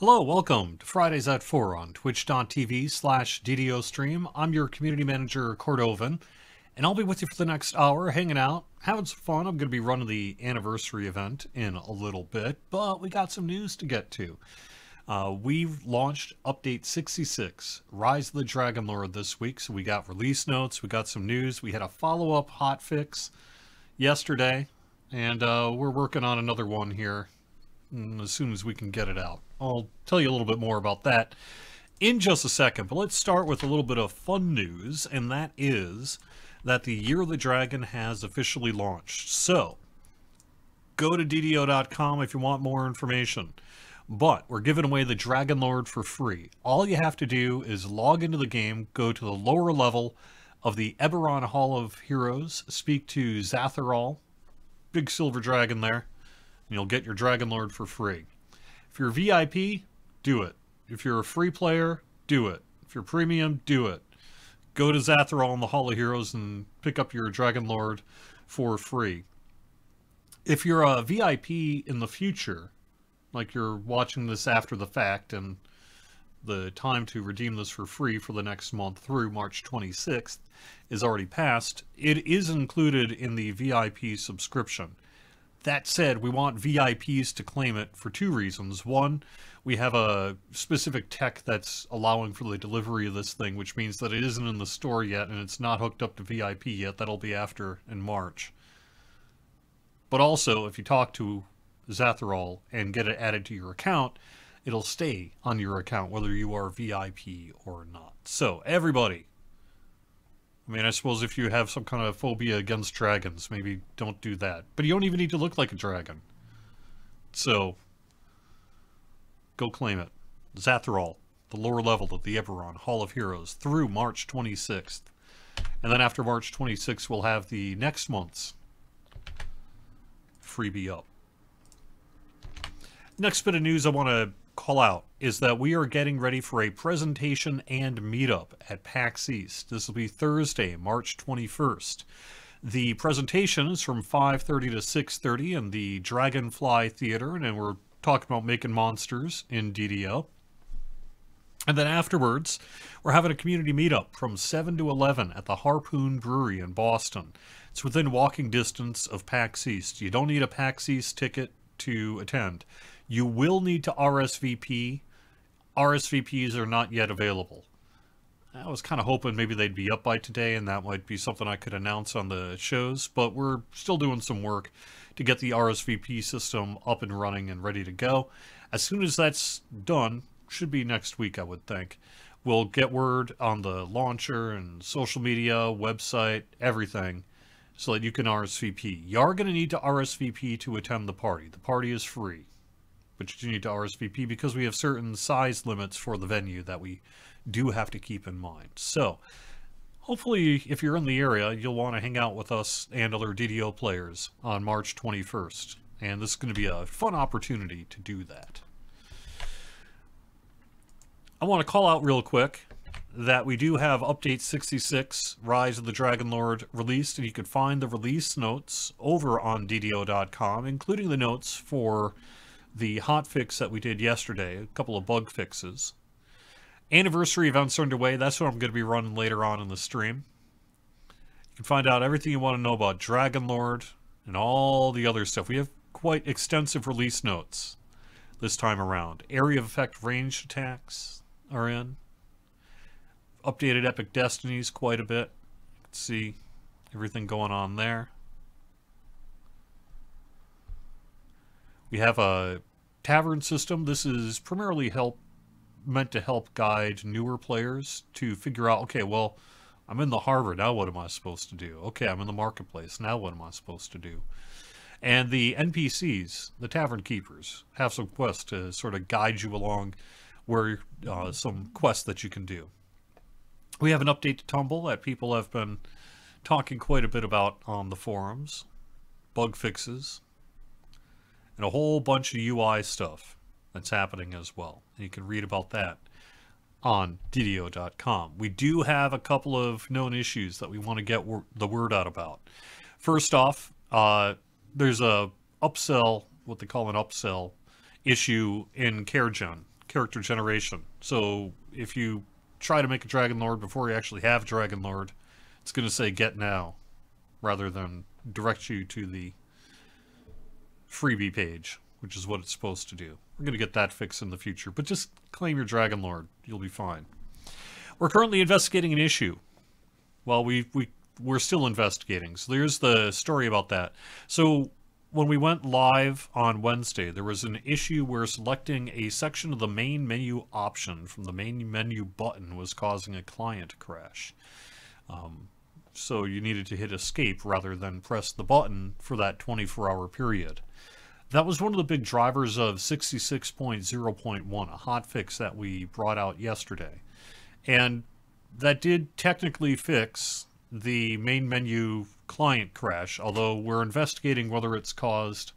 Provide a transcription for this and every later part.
Hello, welcome to Fridays at 4 on twitch.tv/DDO stream. I'm your community manager, Cordovan, and I'll be with you for the next hour, hanging out, having some fun. I'm going to be running the anniversary event in a little bit, but we got some news to get to. We've launched Update 66, Rise of the Dragonlord this week, so we got release notes, we got some news, we had a follow-up hotfix yesterday, and we're working on another one here as soon as we can get it out. I'll tell you a little bit more about that in just a second, but let's start with a little bit of fun news, and that is that the Year of the Dragon has officially launched. So, go to DDO.com if you want more information. But we're giving away the Dragonlord for free. All you have to do is log into the game, go to the lower level of the Eberron Hall of Heroes, speak to Zatharal, big silver dragon there, and you'll get your Dragonlord for free. If you're VIP, do it. If you're a free player, do it. If you're premium, do it. Go to Zatharal in the Hall of Heroes and pick up your Dragonlord for free. If you're a VIP in the future, like you're watching this after the fact and the time to redeem this for free for the next month through March 26th is already passed, it is included in the VIP subscription. That said, we want VIPs to claim it for two reasons. One, we have a specific tech that's allowing for the delivery of this thing, which means that it isn't in the store yet and it's not hooked up to VIP yet. That'll be after in March. But also, if you talk to Zatharal and get it added to your account, it'll stay on your account whether you are VIP or not. So, everybody, I mean, I suppose if you have some kind of phobia against dragons, maybe don't do that. But you don't even need to look like a dragon. So, go claim it. Zatharal, the lower level of the Eberron Hall of Heroes, through March 26th. And then after March 26th, we'll have the next month's freebie up. Next bit of news I want to call out is that we are getting ready for a presentation and meetup at PAX East. This will be Thursday, March 21st. The presentation is from 5:30 to 6:30 in the Dragonfly Theater, and we're talking about making monsters in DDO. And then afterwards, we're having a community meetup from 7 to 11 at the Harpoon Brewery in Boston. It's within walking distance of PAX East. You don't need a PAX East ticket to attend. You will need to RSVP. RSVPs are not yet available. I was kind of hoping maybe they'd be up by today, and that might be something I could announce on the shows, but we're still doing some work to get the RSVP system up and running and ready to go. As soon as that's done, should be next week, I would think, we'll get word on the launcher and social media, website, everything, so that you can RSVP. You are going to need to RSVP to attend the party. The party is free, but you need to RSVP because we have certain size limits for the venue that we do have to keep in mind. So, hopefully, if you're in the area, you'll want to hang out with us and other DDO players on March 21st. And this is going to be a fun opportunity to do that. I want to call out real quick that we do have Update 66, Rise of the Dragonlord, released, and you can find the release notes over on DDO.com, including the notes for the hotfix that we did yesterday, a couple of bug fixes. Anniversary events are underway. That's what I'm going to be running later on in the stream. You can find out everything you want to know about Dragonlord and all the other stuff. We have quite extensive release notes this time around. Area of Effect ranged attacks are in. Updated Epic Destinies quite a bit. You can see everything going on there. We have a tavern system. This is primarily meant to help guide newer players to figure out, okay, well, I'm in the harbor, now what am I supposed to do? Okay, I'm in the marketplace, now what am I supposed to do? And the NPCs, the tavern keepers, have some quests to sort of guide you along where some quests that you can do. We have an update to Tumble that people have been talking quite a bit about on the forums. Bug fixes. And a whole bunch of UI stuff that's happening as well. And you can read about that on DDO.com. We do have a couple of known issues that we want to get the word out about. First off, there's a upsell, what they call an upsell issue in CareGen. character generation. So if you try to make a Dragon Lord before you actually have Dragon Lord, it's going to say get now rather than direct you to the freebie page, which is what it's supposed to do. We're going to get that fixed in the future, but just claim your Dragon Lord. You'll be fine. We're currently investigating an issue. Well, we're still investigating. So there's the story about that. So when we went live on Wednesday, there was an issue where selecting a section of the main menu option from the main menu button was causing a client crash. So you needed to hit escape rather than press the button for that 24-hour period. That was one of the big drivers of 66.0.1, a hotfix that we brought out yesterday. And that did technically fix the main menu client crash, although we're investigating whether it's caused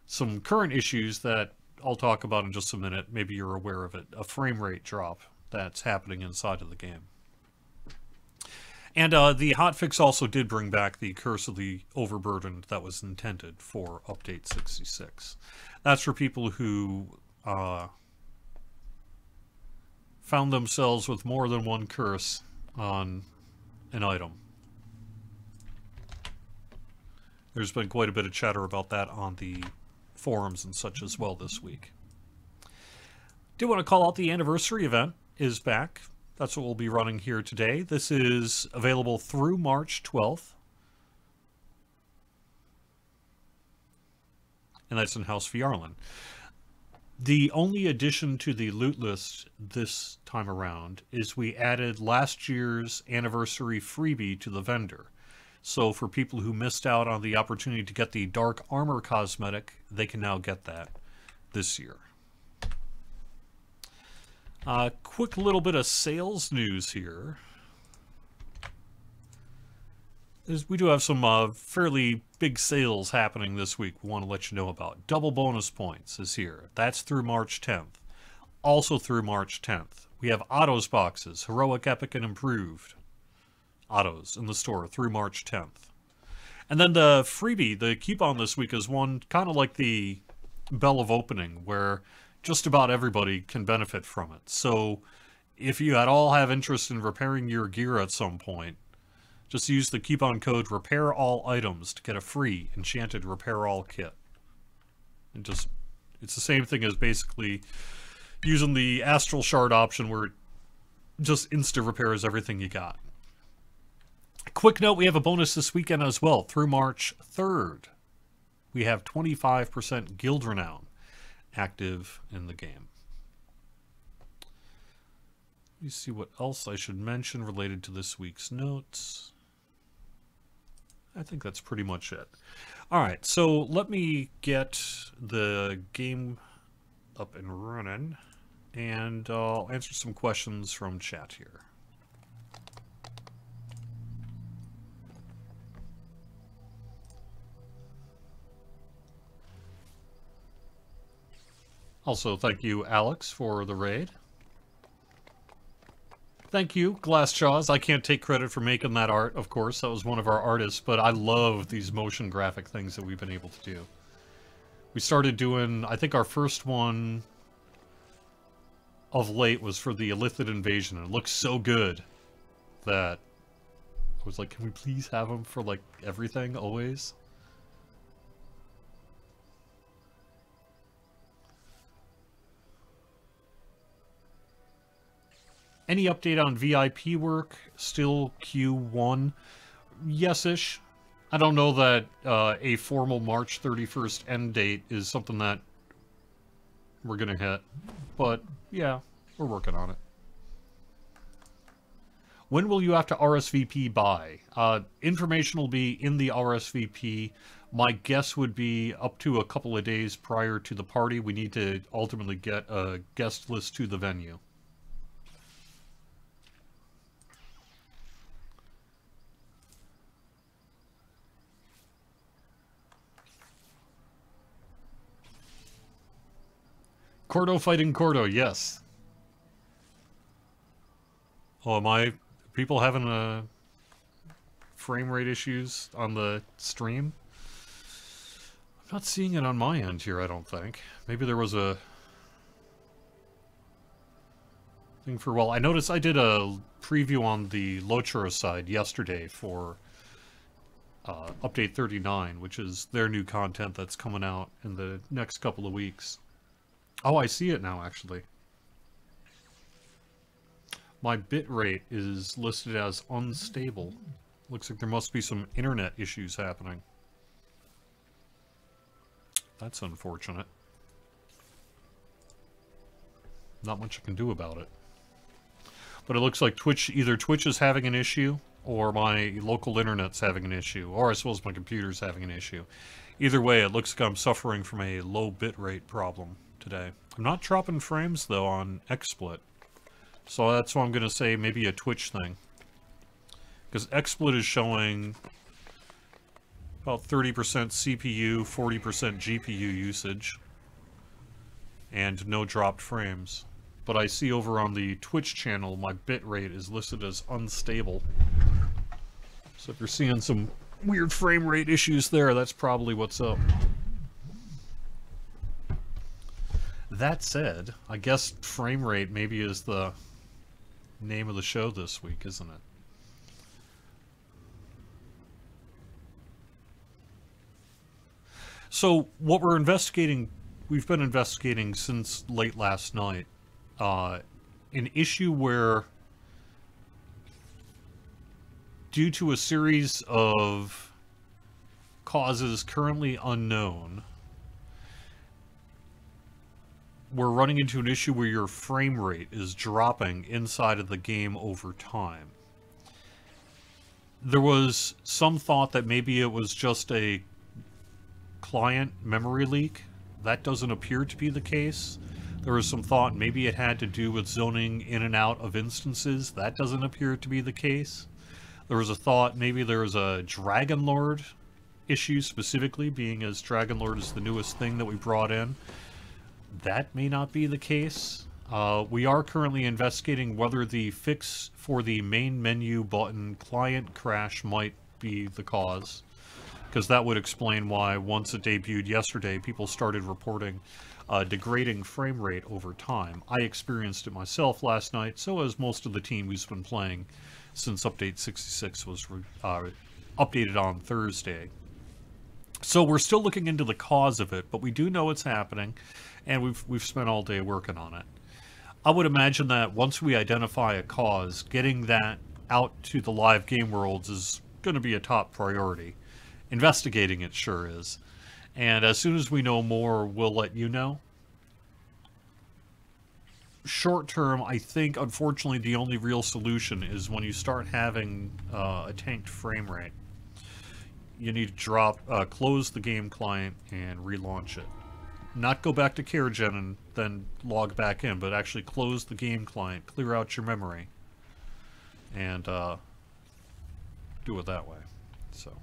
some current issues that I'll talk about in just a minute. Maybe you're aware of it. A frame rate drop that's happening inside of the game. And the hotfix also did bring back the Curse of the Overburdened that was intended for Update 66. That's for people who found themselves with more than one curse on an item. There's been quite a bit of chatter about that on the forums and such as well this week. Do want to call out the anniversary event is back. That's what we'll be running here today. This is available through March 12th. And that's in House Fjarlin. The only addition to the loot list this time around is we added last year's anniversary freebie to the vendor. So for people who missed out on the opportunity to get the Dark Armor cosmetic, they can now get that this year. Quick little bit of sales news here. We do have some fairly big sales happening this week we want to let you know about. Double bonus points is here. That's through March 10th. Also through March 10th. We have Autos boxes, Heroic, Epic, and Improved Autos in the store through March 10th. And then the freebie, the coupon this week is one kind of like the Bell of Opening, where just about everybody can benefit from it. So if you at all have interest in repairing your gear at some point, just use the coupon code Repair All Items to get a free Enchanted Repair All kit. And just, it's the same thing as basically using the Astral Shard option where it just insta repairs everything you got. Quick note, we have a bonus this weekend as well. Through March 3rd, we have 25% Guild Renown active in the game. Let me see what else I should mention related to this week's notes. I think that's pretty much it. Alright, so let me get the game up and running, and I'll answer some questions from chat here. Also, thank you, Alex, for the raid. Thank you, Glassjaws. I can't take credit for making that art, of course. That was one of our artists, but I love these motion graphic things that we've been able to do. We started doing, I think our first one of late was for the Illithid Invasion, and it looks so good that I was like, can we please have them for, like, everything, always? Any update on VIP work? Still Q1? Yes-ish. I don't know that a formal March 31st end date is something that we're going to hit. But, yeah, we're working on it. When will you have to RSVP by? Information will be in the RSVP. My guess would be up to a couple of days prior to the party. We need to ultimately get a guest list to the venue. Cordo fighting Cordo, yes. Oh, am I... people having frame rate issues on the stream? I'm not seeing it on my end here, I don't think. Maybe there was a thing for a while. I noticed I did a preview on the Lochura side yesterday for Update 39, which is their new content that's coming out in the next couple of weeks. Oh, I see it now, actually. My bitrate is listed as unstable. Looks like there must be some internet issues happening. That's unfortunate. Not much I can do about it. But it looks like Twitch, either Twitch is having an issue, or my local internet's having an issue, or I suppose my computer's having an issue. Either way, it looks like I'm suffering from a low bitrate problem today. I'm not dropping frames, though, on XSplit. So that's why I'm going to say maybe a Twitch thing. Because XSplit is showing about 30% CPU, 40% GPU usage, and no dropped frames. But I see over on the Twitch channel, my bitrate is listed as unstable. So if you're seeing some weird frame rate issues there, that's probably what's up. That said, I guess frame rate maybe is the name of the show this week, isn't it? So what we're investigating, we've been investigating since late last night, an issue where, due to a series of causes currently unknown, we're running into an issue where your frame rate is dropping inside of the game over time. There was some thought that maybe it was just a client memory leak. That doesn't appear to be the case. There was some thought maybe it had to do with zoning in and out of instances. That doesn't appear to be the case. There was a thought maybe there was a Dragon Lord issue specifically, being as Dragon Lord is the newest thing that we brought in. That may not be the case. We are currently investigating whether the fix for the main menu button client crash might be the cause, because that would explain why once it debuted yesterday, people started reporting degrading frame rate over time. I experienced it myself last night, so has most of the team who's been playing since Update 66 was updated on Thursday. So we're still looking into the cause of it, but we do know it's happening, and we've spent all day working on it. I would imagine that once we identify a cause, getting that out to the live game worlds is going to be a top priority. Investigating it sure is. And as soon as we know more, we'll let you know. Short term, I think, unfortunately, the only real solution is when you start having a tanked frame rate. You need to close the game client and relaunch it. Not go back to CareGen and then log back in, but actually close the game client, clear out your memory, and do it that way. So.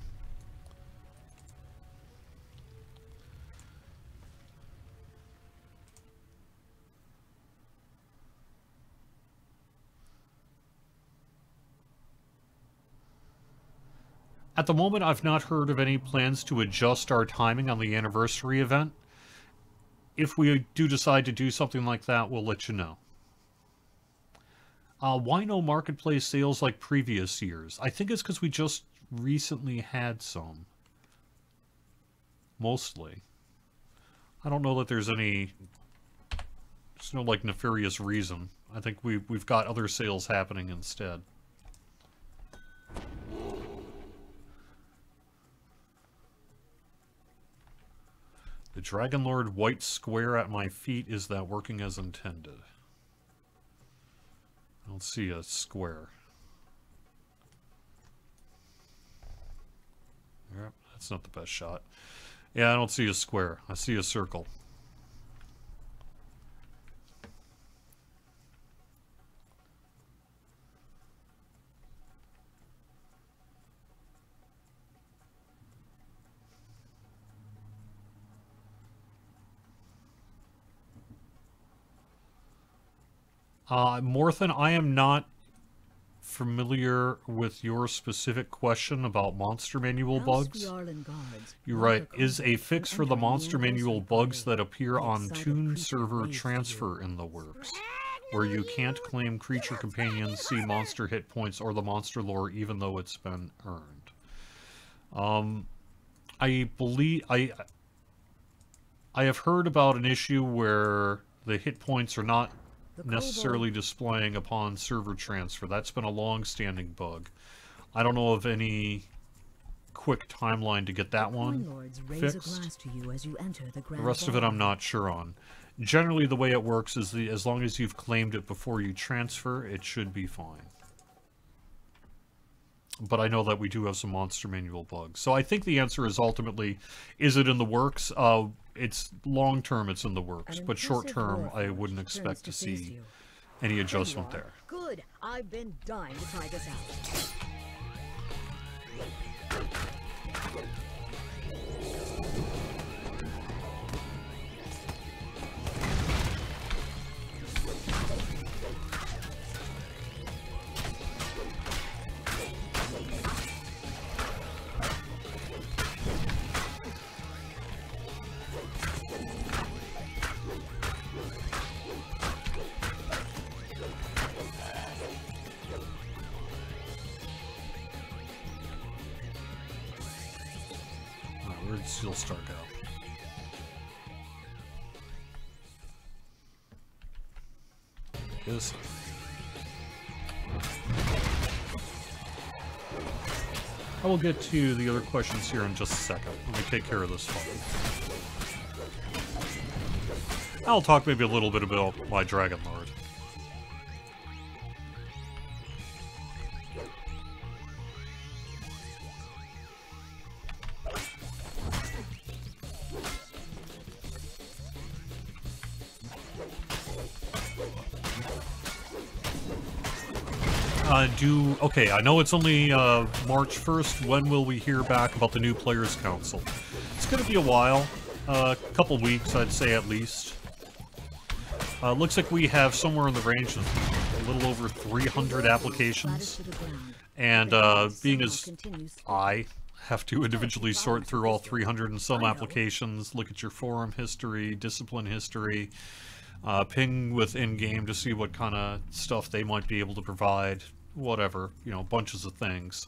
At the moment, I've not heard of any plans to adjust our timing on the anniversary event. If we do decide to do something like that, we'll let you know. Why no marketplace sales like previous years? I think it's because we just recently had some. Mostly. I don't know that there's no like nefarious reason. I think we've got other sales happening instead. The Dragon Lord white square at my feet, is that working as intended? I don't see a square. Yep, that's not the best shot. Yeah, I don't see a square. I see a circle. Morthan, I am not familiar with your specific question about Monster Manual bugs. You're right. Is a fix for the Monster Manual bugs that appear on Toon server transfer in the works? where you can't claim creature companions, see monster hit points, or the monster lore even though it's been earned. I believe I have heard about an issue where the hit points are not necessarily displaying upon server transfer. That's been a long-standing bug. I don't know of any quick timeline to get that one fixed. The rest of it I'm not sure on. Generally, the way it works is as long as you've claimed it before you transfer, it should be fine. But I know that we do have some monster manual bugs. So I think the answer is ultimately, is it in the works? It's long-term, it's in the works. But short-term, I wouldn't expect to see any adjustment there. Good. I've been dying to try this out. Where did Sealstar go? Yes. I will get to the other questions here in just a second. Let me take care of this one. I'll talk maybe a little bit about my Dragon Lord. Okay, I know it's only March 1st. When will we hear back about the new Players' Council? It's going to be a while. A couple weeks, I'd say at least. Looks like we have somewhere in the range of a little over 300 applications. And being as I have to individually sort through all 300 and some applications, look at your forum history, discipline history, ping with in-game to see what kind of stuff they might be able to provide, whatever, you know, bunches of things.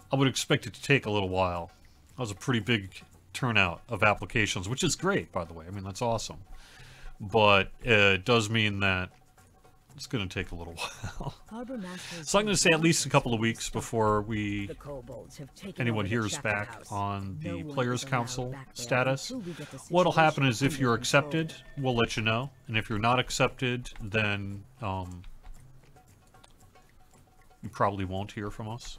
I would expect it to take a little while. That was a pretty big turnout of applications, which is great, by the way. I mean, that's awesome. But it does mean that it's going to take a little while. So I'm going to say at least a couple of weeks before anyone hears back on the Players' Council status. What'll happen is if you're accepted, we'll let you know. And if you're not accepted, then you probably won't hear from us.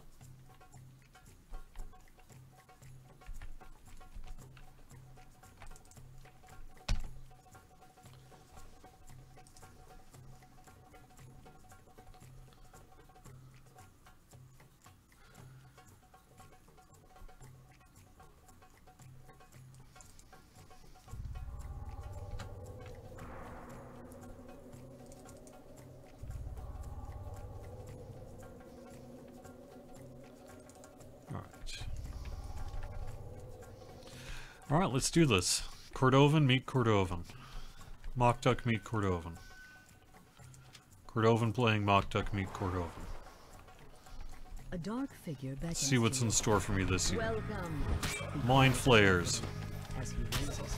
Alright, let's do this. Cordovan meet Cordovan. Moktuk meet Cordovan. Cordovan playing Moktuk meet Cordovan. A dark figure Let's see what's in store for me this year. Welcome. Mind Flayers. As he raises his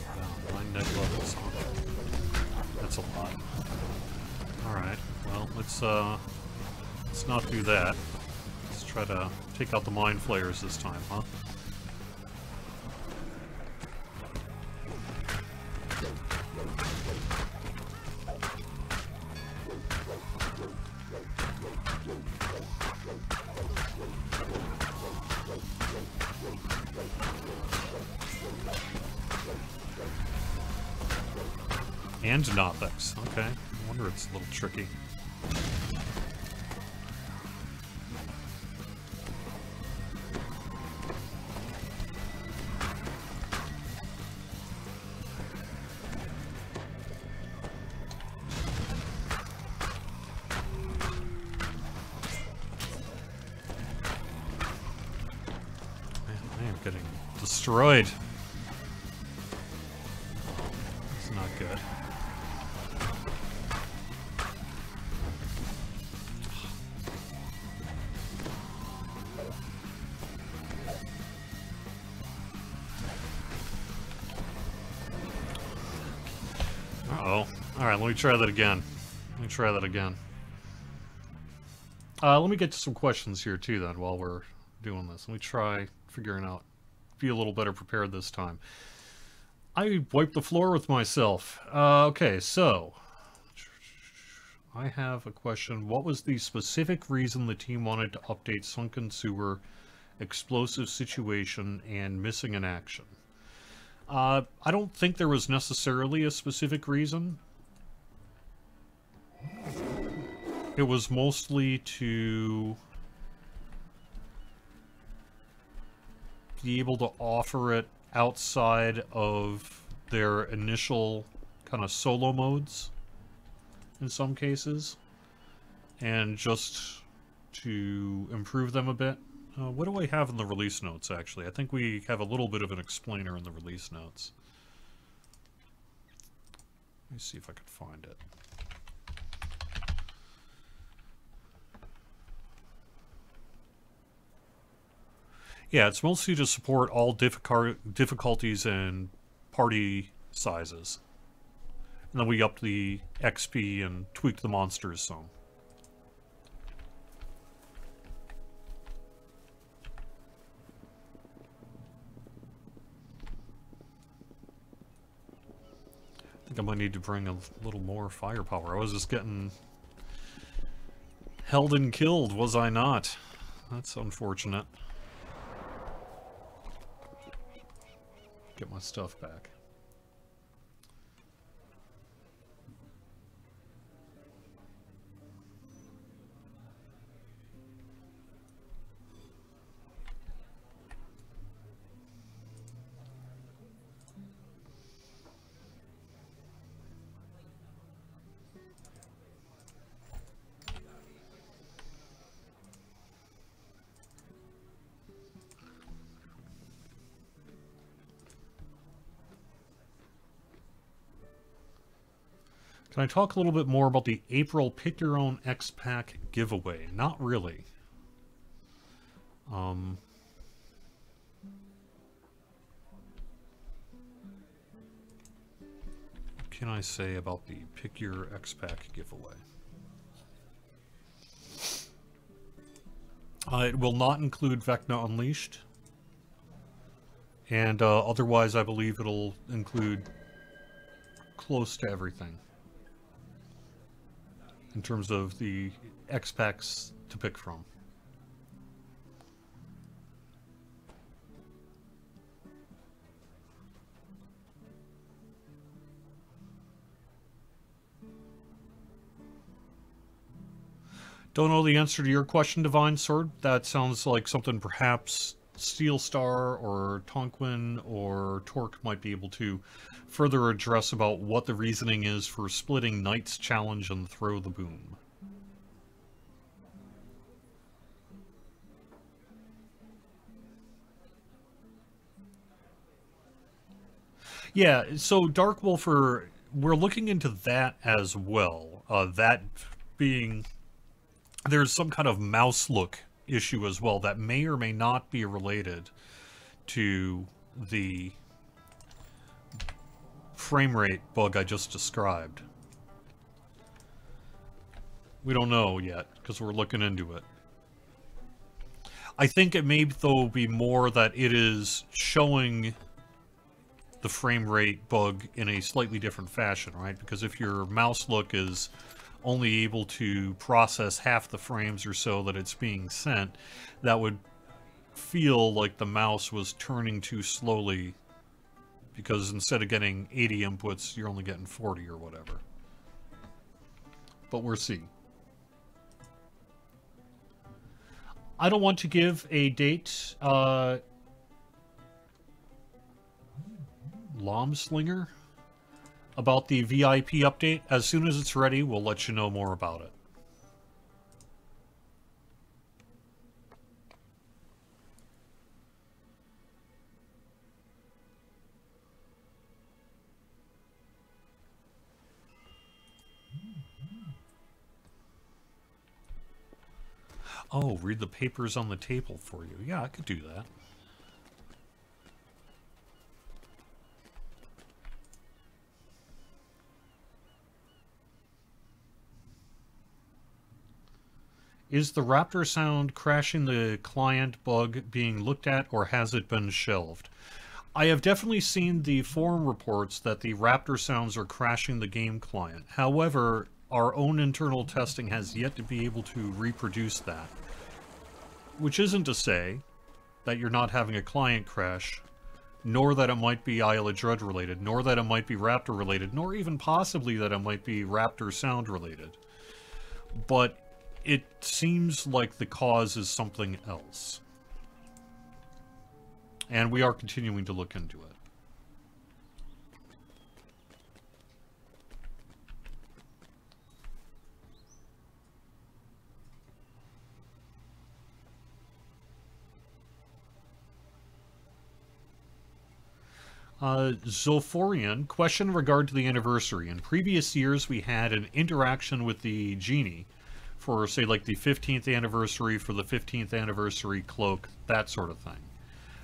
Wow, 9 net levels, huh? That's a lot. Alright, well, let's not do that. Let's try to take out the Mind Flayers this time, huh? And Nothics. Okay. I wonder it's a little tricky. destroyed. It's not good. Uh-oh. Alright, let me try that again. Let me get to some questions here too then while we're doing this. Let me try figuring out, be a little better prepared this time. I wiped the floor with myself. Okay, so I have a question. What was the specific reason the team wanted to update Sunken Sewer, explosive situation, and missing in action? I don't think there was necessarily a specific reason. It was mostly to be able to offer it outside of their initial kind of solo modes in some cases, and just to improve them a bit. What do I have in the release notes, actually? I think we have a little bit of an explainer in the release notes. Let me see if I can find it. Yeah, it's mostly to support all difficulties and party sizes. And then we upped the XP and tweaked the monsters some. I think I might need to bring a little more firepower. I was just getting held and killed, was I not? That's unfortunate. Get my stuff back. Can I talk a little bit more about the April Pick Your Own X-Pack giveaway? Not really. What can I say about the Pick Your X-Pack giveaway? It will not include Vecna Unleashed. And otherwise, I believe it'll include close to everything in terms of the X-Packs to pick from. Don't know the answer to your question, Divine Sword. That sounds like something perhaps Steel Star or Tonquin or Torque might be able to further address about what the reasoning is for splitting Knight's Challenge and Throw the Boom. Yeah, so Dark Wolfer, we're looking into that as well. That being, there's some kind of mouse look issue as well that may or may not be related to the frame rate bug I just described. We don't know yet because we're looking into it. I think it may though be more that it is showing the frame rate bug in a slightly different fashion, right? Because if your mouse look is only able to process half the frames or so that it's being sent, that would feel like the mouse was turning too slowly, because instead of getting 80 inputs, you're only getting 40 or whatever. But we'll see. I don't want to give a date. Lomslinger? About the VIP update. As soon as it's ready, we'll let you know more about it. Oh, read the papers on the table for you. Yeah, I could do that. Is the Raptor sound crashing the client bug being looked at, or has it been shelved? I have definitely seen the forum reports that the Raptor sounds are crashing the game client. However, our own internal testing has yet to be able to reproduce that. Which isn't to say that you're not having a client crash, nor that it might be Isle of Dread related, nor that it might be Raptor related, nor even possibly that it might be Raptor sound related. But it seems like the cause is something else. And we are continuing to look into it. Zolforian, question in regard to the anniversary. In previous years, we had an interaction with the genie for, say, like the 15th anniversary, for the 15th anniversary cloak, that sort of thing.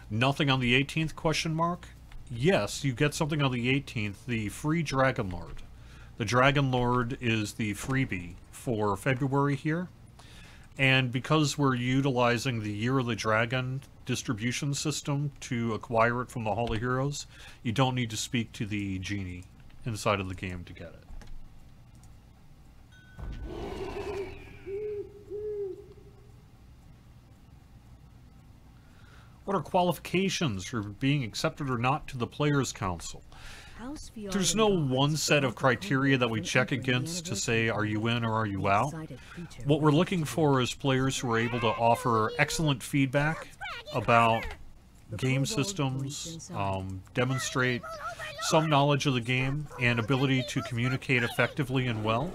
Nothing on the 18th, question mark? Yes, you get something on the 18th, the free Dragon Lord. The Dragon Lord is the freebie for February here. And because we're utilizing the Year of the Dragon distribution system to acquire it from the Hall of Heroes, you don't need to speak to the genie inside of the game to get it. What are qualifications for being accepted or not to the Players' Council? There's no one set of criteria that we check against to say, are you in or are you out? What we're looking for is players who are able to offer excellent feedback about game systems, demonstrate some knowledge of the game, and ability to communicate effectively and well.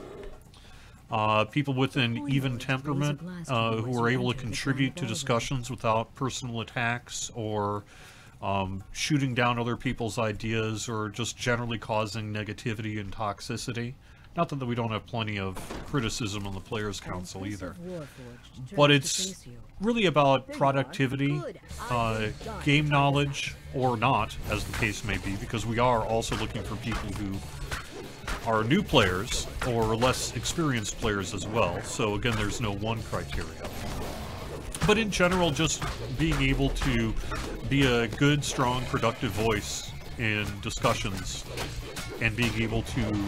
People with an even temperament who are able to contribute to discussions without personal attacks or shooting down other people's ideas or just generally causing negativity and toxicity. Not that we don't have plenty of criticism on the Players' Council either. But it's really about productivity, game knowledge, or not, as the case may be, because we are also looking for people who are new players or less experienced players as well. So again, there's no one criteria. But in general, just being able to be a good, strong, productive voice in discussions and being able to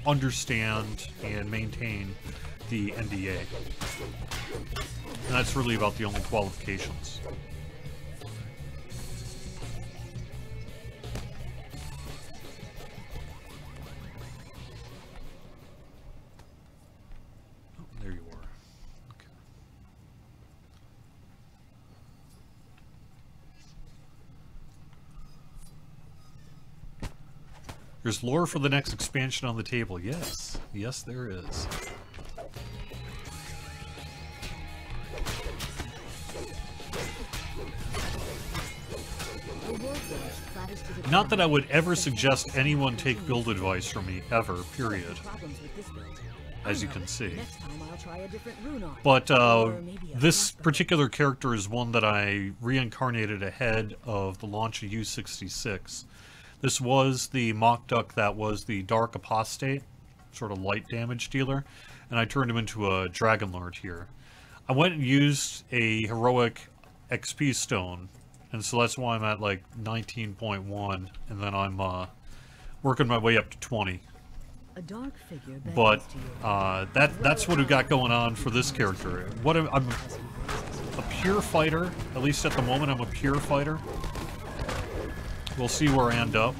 understand and maintain the NDA. And that's really about the only qualifications. Oh, there you are. Okay. There's lore for the next expansion on the table. Yes. Yes, there is. Not that I would ever suggest anyone take build advice from me, ever, period. As you can see. But this particular character is one that I reincarnated ahead of the launch of U66. This was the Mock Duck that was the Dark Apostate, sort of light damage dealer, and I turned him into a Dragon Lord here. I went and used a heroic XP stone, and so that's why I'm at like 19.1, and then I'm working my way up to 20. But that's what we've got going on for this character. I'm a pure fighter, at least at the moment I'm a pure fighter. We'll see where I end up.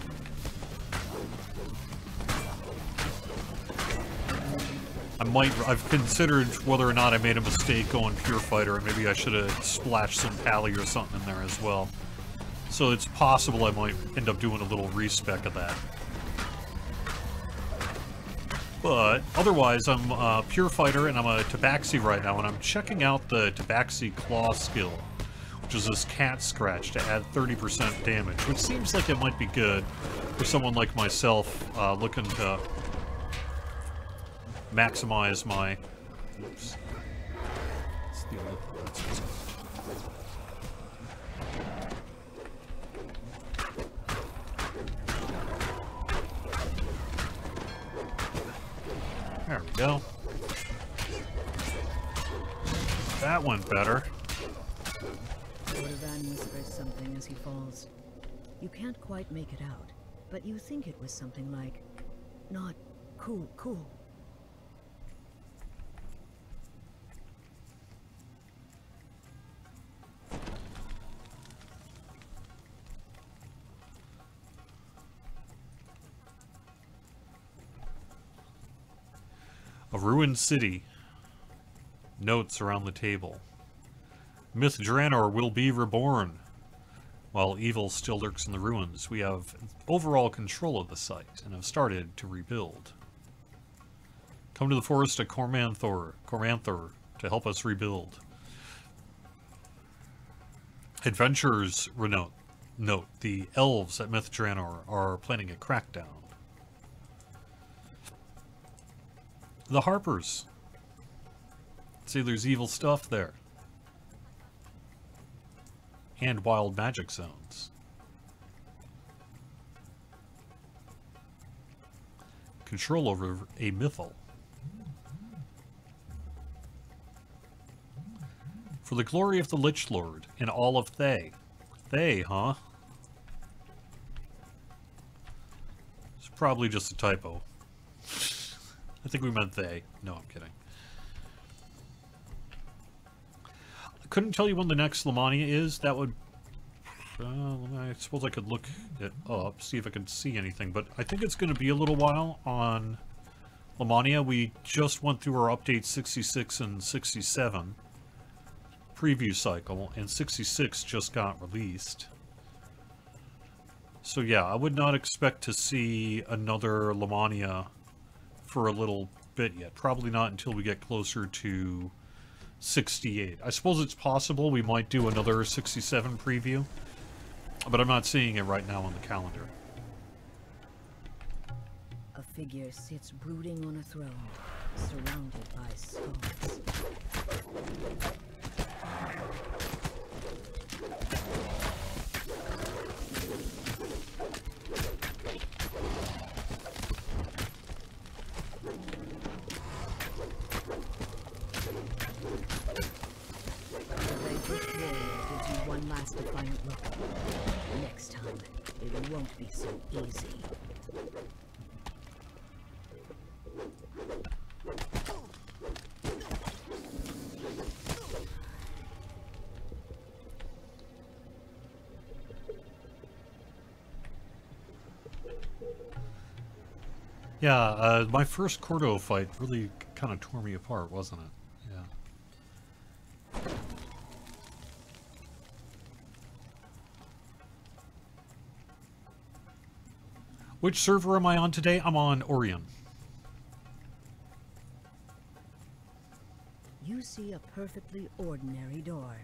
I've considered whether or not I made a mistake going Pure Fighter, and maybe I should have splashed some Pally or something in there as well. So it's possible I might end up doing a little respec of that. But otherwise, I'm a Pure Fighter, and I'm a Tabaxi right now, and I'm checking out the Tabaxi Claw skill, which is this cat scratch to add 30% damage, which seems like it might be good for someone like myself looking to maximize my... Oops. Steal it. There we go. That went better. Cordovan whispers something as he falls. You can't quite make it out, but you think it was something like, not cool, cool. A ruined city. Notes around the table. Myth Draenor will be reborn. While evil still lurks in the ruins, we have overall control of the site and have started to rebuild. Come to the forest of Cormanthor to help us rebuild. Adventurers note the elves at Myth Draenor are planning a crackdown. The Harpers. See, there's evil stuff there. And wild magic zones. Control over a mythal. For the glory of the Lich Lord and all of Thay. Thay, huh? It's probably just a typo. I think we meant they. No, I'm kidding. I couldn't tell you when the next Lamania is. That would... I suppose I could look it up, see if I could see anything. But I think it's going to be a little while on Lamania. We just went through our updates 66 and 67 preview cycle, and 66 just got released. So yeah, I would not expect to see another Lamania for a little bit yet. Probably not until we get closer to 68. I suppose it's possible we might do another 67 preview, but I'm not seeing it right now on the calendar. A figure sits brooding on a throne, surrounded by skulls. Last defiant look. Next time, it won't be so easy. Yeah, my first Cordo fight really kind of tore me apart, wasn't it? Which server am I on today? I'm on Orion. You see a perfectly ordinary door.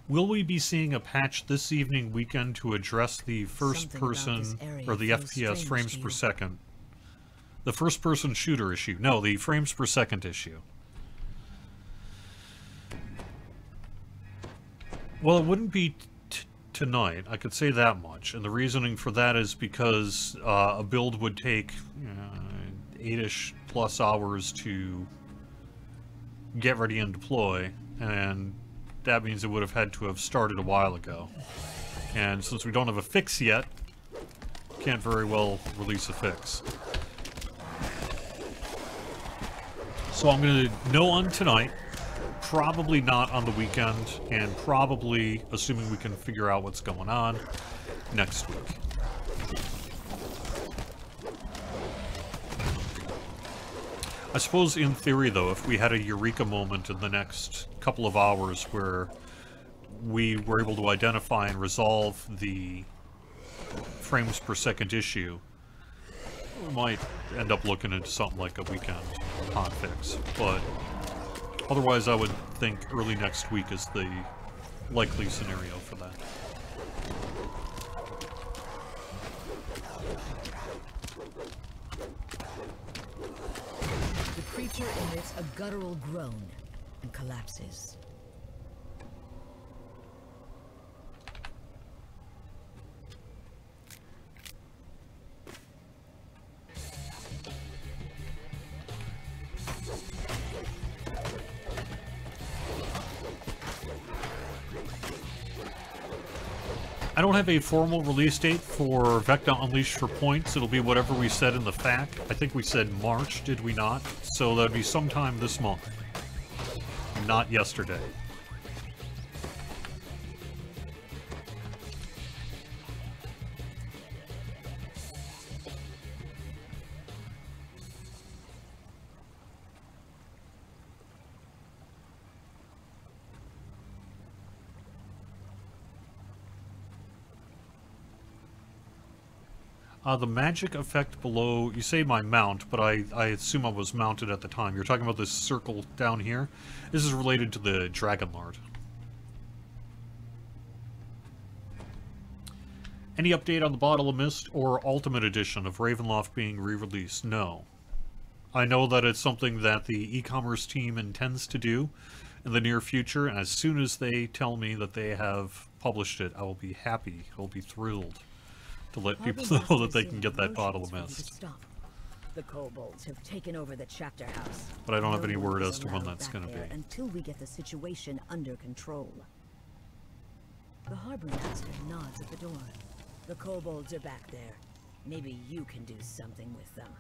Will we be seeing a patch this evening weekend to address the first person, or the FPS frames per second? The first person shooter issue. No, the frames per second issue. Well, it wouldn't be tonight, I could say that much. And the reasoning for that is because a build would take 8-ish plus hours to get ready and deploy, and that means it would have had to have started a while ago. And since we don't have a fix yet, can't very well release a fix. So I'm going to know on tonight, probably not on the weekend, and probably, assuming we can figure out what's going on, next week. I suppose in theory, though, if we had a eureka moment in the next couple of hours where we were able to identify and resolve the frames per second issue, we might end up looking into something like a weekend hotfix, but Otherwise, I would think early next week is the likely scenario for that. The creature emits a guttural groan and collapses. I don't have a formal release date for Vecna Unleashed for points. It'll be whatever we said in the FAQ. I think we said March, did we not? So that'd be sometime this month. Not yesterday. The magic effect below, you say my mount, but I assume I was mounted at the time. You're talking about this circle down here? This is related to the Dragon Lord. Any update on the Bottle of Mist or Ultimate Edition of Ravenloft being re-released? No. I know that it's something that the e-commerce team intends to do in the near future, and as soon as they tell me that they have published it, I will be happy, I will be thrilled to let people know that they can get that Bottle of Mist. The kobolds have taken over the chapter house. But I don't have any word as to when that's going to be. Until we get the situation under control. The harbor master nods at the door. The kobolds are back there. Maybe you can do something with them.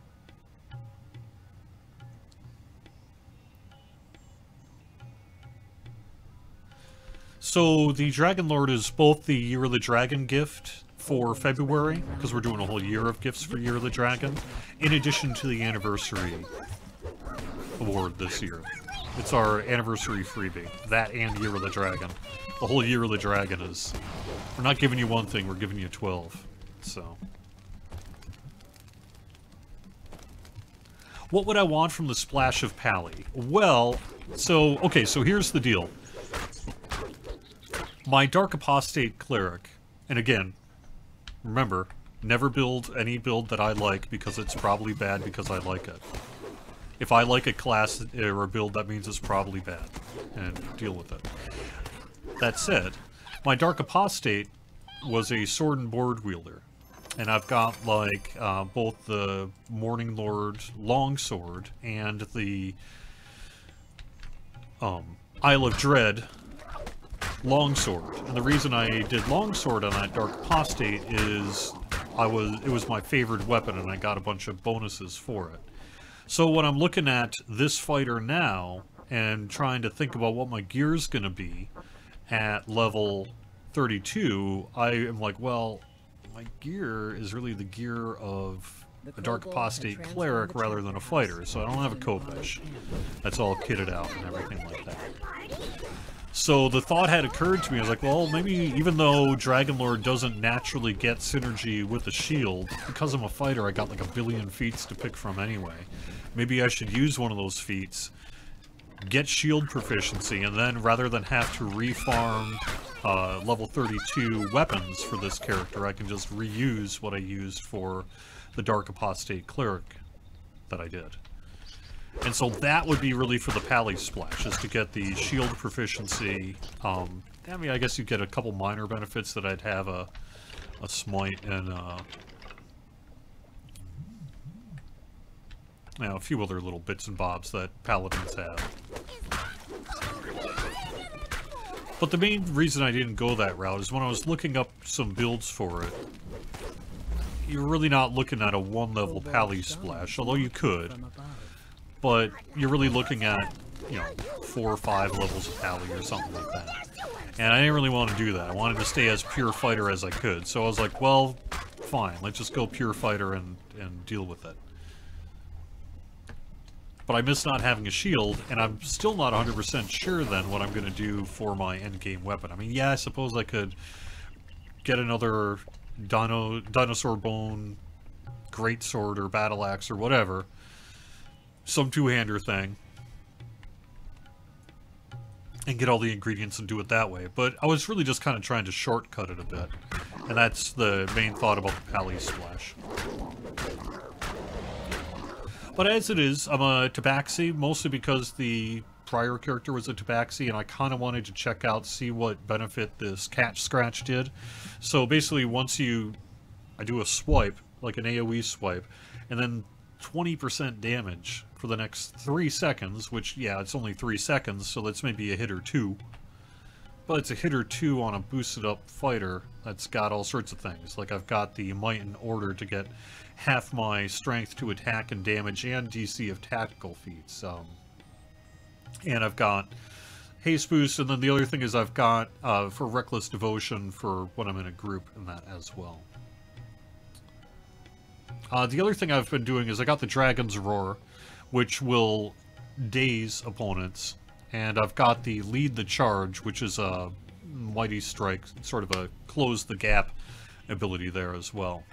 So the Dragon Lord is both the Year of the Dragon gift for February, because we're doing a whole year of gifts for Year of the Dragon, in addition to the anniversary award this year. It's our anniversary freebie. That and Year of the Dragon. The whole Year of the Dragon is... We're not giving you one thing, we're giving you 12. So... What would I want from the Splash of Pally? Well, so... Okay, so here's the deal. My Dark Apostate Cleric, and again, remember, never build any build that I like because it's probably bad because I like it. If I like a class or a build, that means it's probably bad, and deal with it. That said, my Dark Apostate was a sword and board wielder, and I've got, like, both the Morning Lord Longsword and the Isle of Dread Longsword. And the reason I did Longsword on that Dark Apostate is it was my favorite weapon and I got a bunch of bonuses for it. So when I'm looking at this fighter now and trying to think about what my gear's gonna be at level 32, I am like, well, my gear is really the gear of a Dark Apostate Cleric rather than a fighter, so I don't have a Khopesh. That's all kitted out and everything like that. So the thought had occurred to me, I was like, well, maybe even though Dragonlord doesn't naturally get synergy with the shield, because I'm a fighter, I got like a billion feats to pick from anyway. Maybe I should use one of those feats, get shield proficiency, and then rather than have to refarm level 32 weapons for this character, I can just reuse what I used for the Dark Apostate Cleric that I did. And so that would be really for the Pally Splash, is to get the shield proficiency. I mean, I guess you get a couple minor benefits that I'd have a smite and a few other little bits and bobs that Paladins have. But the main reason I didn't go that route is when I was looking up some builds for it, you're really not looking at a one-level Pally Splash, although you could. But you're really looking at, 4 or 5 levels of Pally or something like that. And I didn't really want to do that. I wanted to stay as pure fighter as I could. So I was like, well, fine, let's just go pure fighter and deal with it. But I miss not having a shield, and I'm still not 100% sure then what I'm going to do for my endgame weapon. I mean, yeah, I suppose I could get another dinosaur bone greatsword or battle axe or whatever. Some two-hander thing. and get all the ingredients and do it that way. But I was really just kind of trying to shortcut it a bit. And that's the main thought about the Pally Splash. But as it is, I'm a Tabaxi, mostly because the prior character was a Tabaxi, and I kind of wanted to check out, see what benefit this Catch Scratch did. So basically, once I do a swipe, like an AoE swipe, and then 20% damage for the next 3 seconds, which, yeah, it's only 3 seconds, so that's maybe a hit or two. But it's a hit or two on a boosted up fighter that's got all sorts of things. Like, I've got the Might and Order to get half my strength to attack and damage and DC of tactical feats. And I've got haste boost, and then the other thing is I've got for Reckless Devotion for when I'm in a group and that as well. The other thing I've been doing is I got the Dragon's Roar, which will daze opponents, and I've got the Lead the Charge, which is a Mighty Strike, sort of a close the gap ability there as well.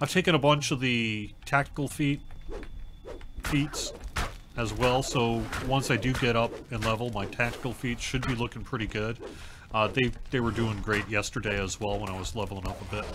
I've taken a bunch of the tactical feats as well, so once I do get up in level, my tactical feats should be looking pretty good. They were doing great yesterday as well when I was leveling up a bit.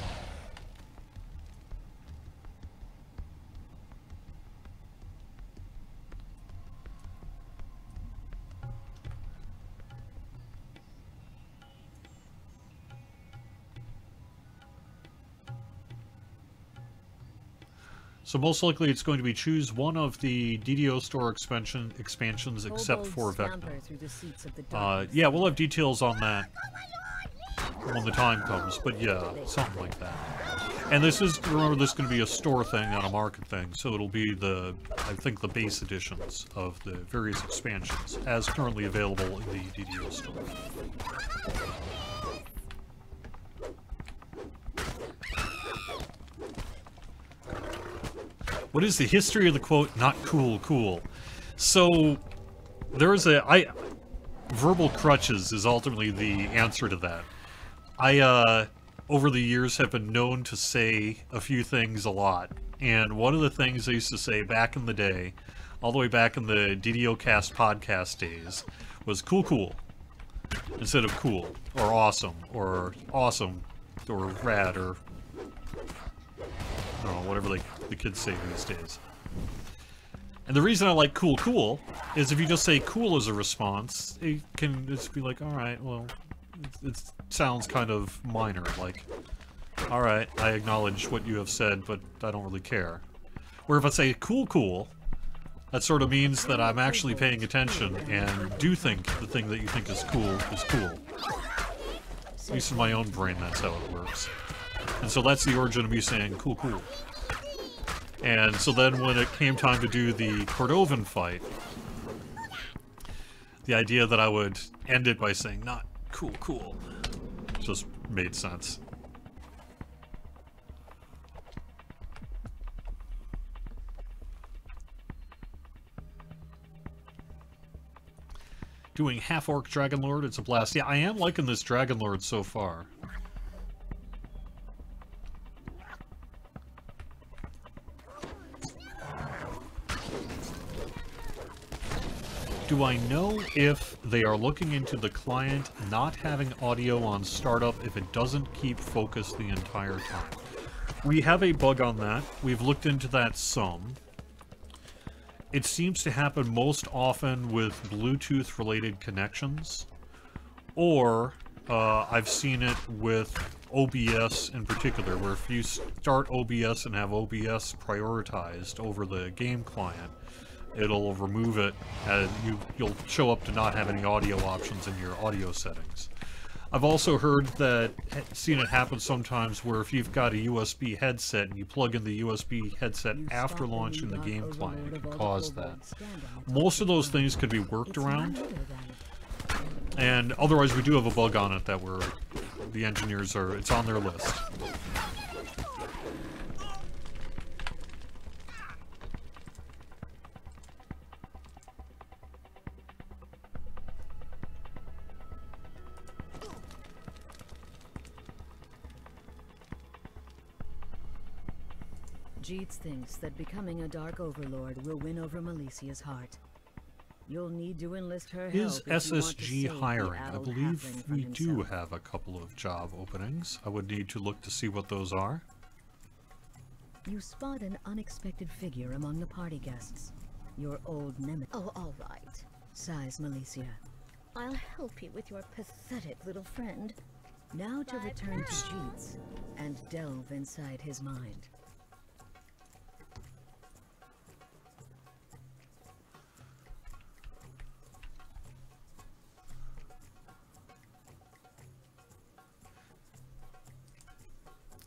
So most likely it's going to be choose one of the DDO store expansions except for Vecna. Yeah, we'll have details on that when the time comes, but yeah, something like that. And this is, remember, this is going to be a store thing, not a market thing, so it'll be I think the base editions of the various expansions as currently available in the DDO store. What is the history of the quote, "not cool, cool"? So, there's verbal crutches is ultimately the answer to that. Over the years, have been known to say a few things a lot. And one of the things I used to say back in the day, all the way back in the DDOcast podcast days, was cool, cool. Instead of cool, or awesome, or rad, or I don't know, whatever the kids say these days. And the reason I like cool, cool is if you just say cool as a response, it can just be like, alright, well, it sounds kind of minor, like, alright, I acknowledge what you have said, but I don't really care. Where if I say cool, cool, that sort of means that I'm actually paying attention and do think the thing that you think is cool is cool. At least in my own brain, that's how it works. And so that's the origin of me saying cool, cool. And so then when it came time to do the Cordovan fight, the idea that I would end it by saying not cool, cool just made sense. Doing half-orc Dragonlord, it's a blast. Yeah, I am liking this Dragonlord so far. Do I know if they are looking into the client not having audio on startup if it doesn't keep focus the entire time? We have a bug on that. We've looked into that some. It seems to happen most often with Bluetooth-related connections, or I've seen it with OBS in particular, where if you start OBS and have OBS prioritized over the game client, it'll remove it, and you'll show up to not have any audio options in your audio settings. I've also seen it happen sometimes where if you've got a USB headset and you plug in the USB headset after launching the game client, it can cause that. Most of those things could be worked around, and otherwise we do have a bug on it that the engineers it's on their list. Jeets thinks that becoming a Dark Overlord will win over Milesia's heart. You'll need to enlist her help Is if you want to SSG save the hiring? I addled believe halfling from we do himself. have a couple of job openings. I would need to look to see what those are. You spot an unexpected figure among the party guests. Your old nemesis. Oh, all right. Sighs Malicia. I'll help you with your pathetic little friend. Now to return to Jeets and delve inside his mind.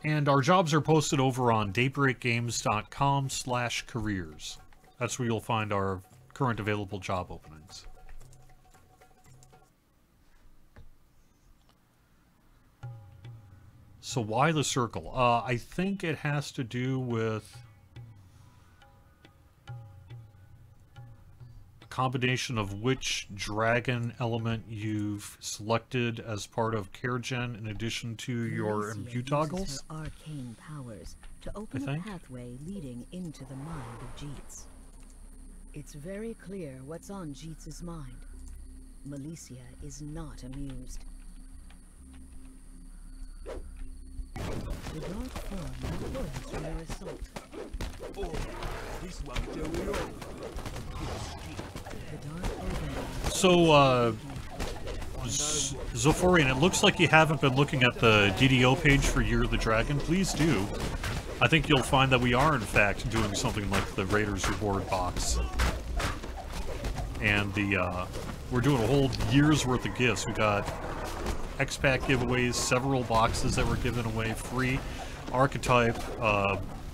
And our jobs are posted over on daybreakgames.com/careers. That's where you'll find our current available job openings. So why the circle? I think it has to do with a combination of which dragon element you've selected as part of CareGen in addition to your Malicia imbue uses toggles. her arcane powers to open a think. pathway leading into the mind of Jeets. It's very clear what's on Jeets' mind. Malicia is not amused. The dark form recoils from their assault. The dark overlord. So, Zoforian, it looks like you haven't been looking at the DDO page for Year of the Dragon. Please do. I think you'll find that we are, in fact, doing something like the Raiders Reward box. And we're doing a whole year's worth of gifts. We got X-Pack giveaways, several boxes that were given away free, archetype,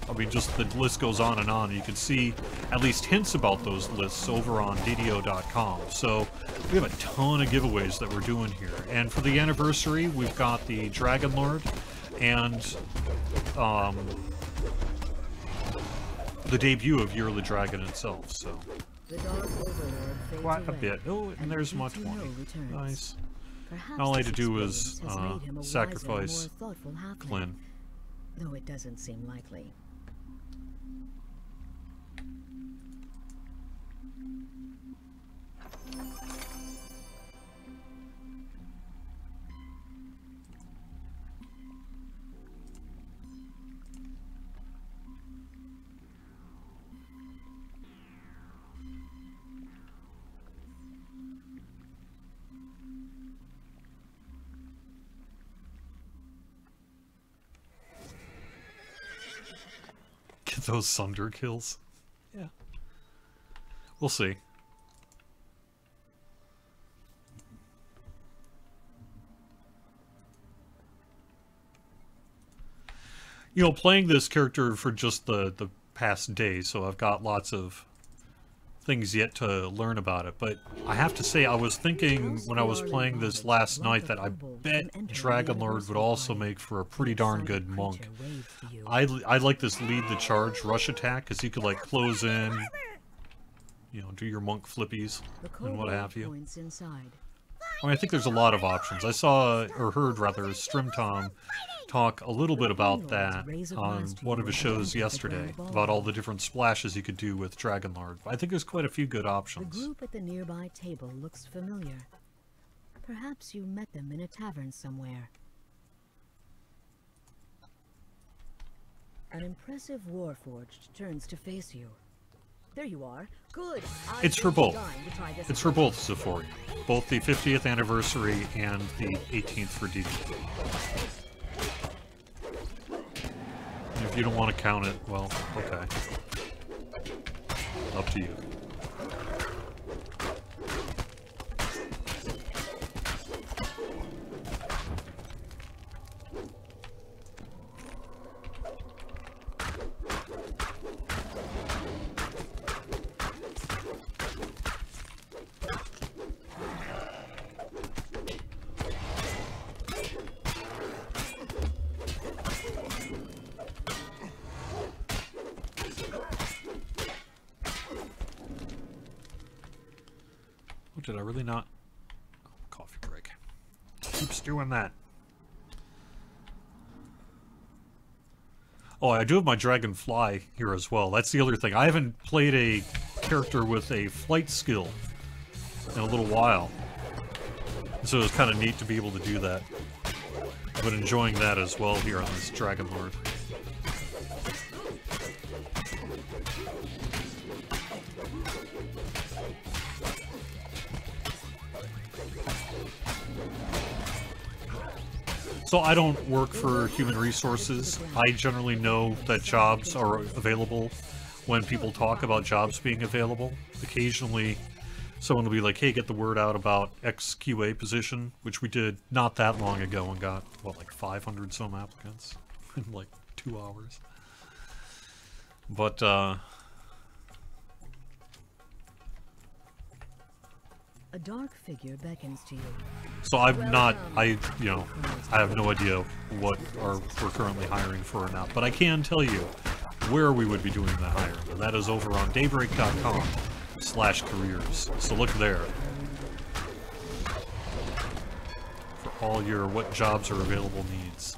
I mean, just the list goes on and on. You can see at least hints about those lists over on DDO.com. So we have a ton of giveaways that we're doing here. And for the anniversary, we've got the Dragon Lord and the debut of Year of the Dragon itself. So The dark overlord fades quite a away, bit. Oh, and there's my Jutsu no 20. returns. Nice. Perhaps All I had this to do was experience has made him a wiser, sacrifice more thoughtful halfling, Flynn. though it doesn't seem likely. Get those Sunder kills. Yeah. We'll see. You know, playing this character for just the past day, so I've got lots of things yet to learn about it. But I have to say, I was thinking when I was playing this last night that I bet Dragonlord would also make for a pretty darn good monk. I like this lead the charge rush attack, because you could like close in, you know, do your monk flippies and what have you. I mean, I think there's a lot of options. I saw, or heard rather, Strimtom talk a little bit about that on one of his shows yesterday, about all the different splashes you could do with Dragonlord. I think there's quite a few good The options. group at the nearby table looks familiar. Perhaps you met them in a tavern somewhere. An impressive Warforged turns to face you. There you are. Good. It's for both. It's for both, Zephoria. Both the 50th anniversary and the 18th for DD. And if you don't want to count it, well, okay. Up to you. Oh, did I really not? Oh, coffee break. Keeps doing that. Oh, I do have my Dragonfly here as well. That's the other thing. I haven't played a character with a flight skill in a little while. So it was kind of neat to be able to do that. I've been enjoying that as well here on this Dragon Lord. So I don't work for Human Resources. I generally know that jobs are available when people talk about jobs being available. Occasionally, someone will be like, hey, get the word out about XQA position, which we did not that long ago and got, what, like 500 some applicants in like 2 hours. But, A dark figure beckons to you. so I'm not, I have no idea what we're currently hiring for or not, but I can tell you where we would be doing the hiring, and that is over on daybreak.com/careers. So look there for all your what jobs are available needs.